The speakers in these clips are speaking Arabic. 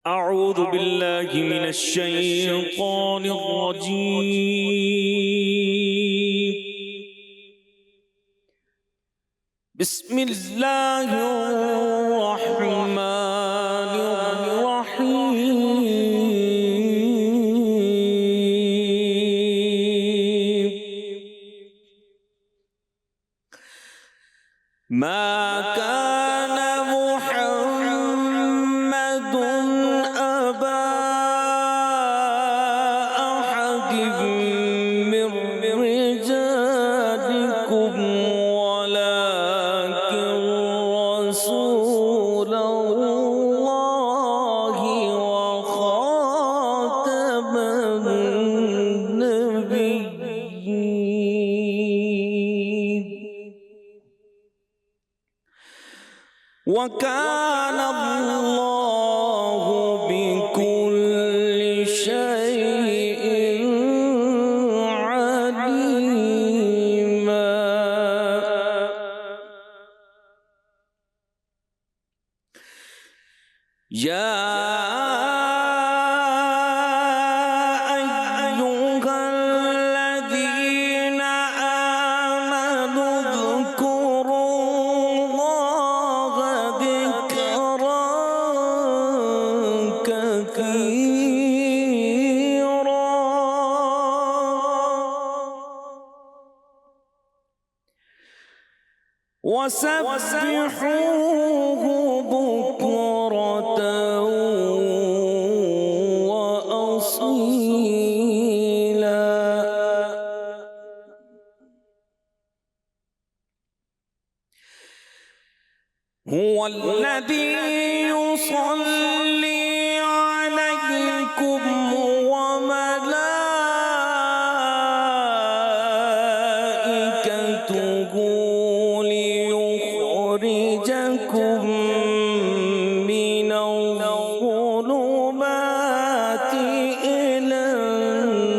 أعوذ بالله من الشيطان الرجيم. بسم الله الرحمن الرحيم. ما كان محمد أبا أحد من رجالكم ولكن رسول الله وخاتم النبيين. وكان الله بكل شيء عليما. يا أيها الذين آمنوا اذكروا الله ذكرا كثيرا وسبحوه بكرة وأصيلا. هو الذي يصلي عليكم وملائكته ليخرجكم من الظلمات إلى النور.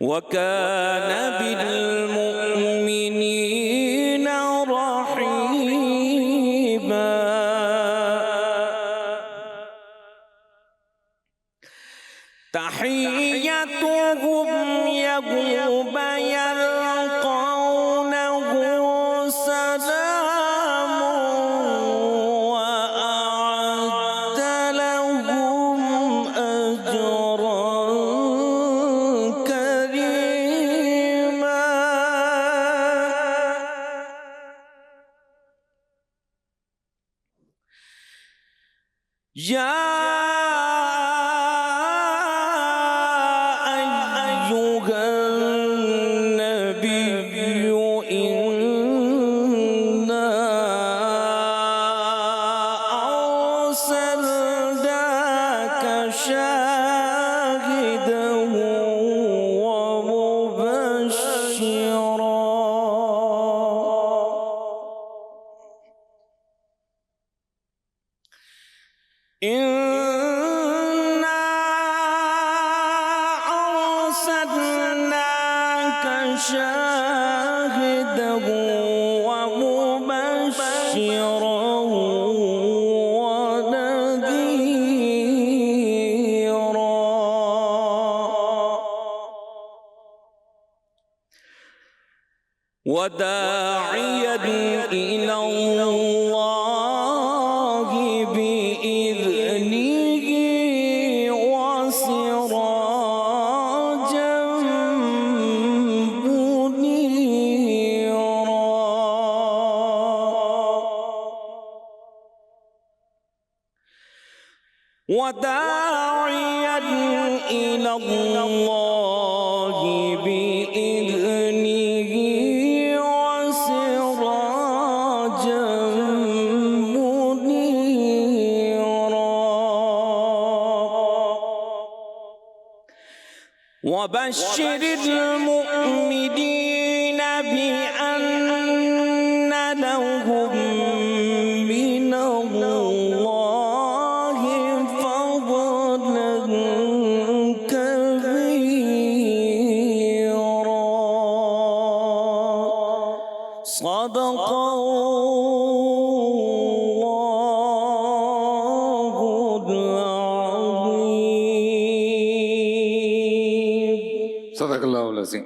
وكان بالمؤمنين رحيما. تحيتهم يوم يلقونه سلام وأعد لهم أجرا كريما. يا أيها النبي إنا أرسلناك شاهدا ومبشرا إنا أرسلناك شاهدا ومبشرا ونذيرا وداعيا إلى الله بإذنه وسراجا منيرا. وداعيا إلى الله بإذنه وسراجا منيرا. وبشر المؤمنين بأن لهم من الله فضلا كبيرا. صدق الله العظيم. صدق الله العظيم.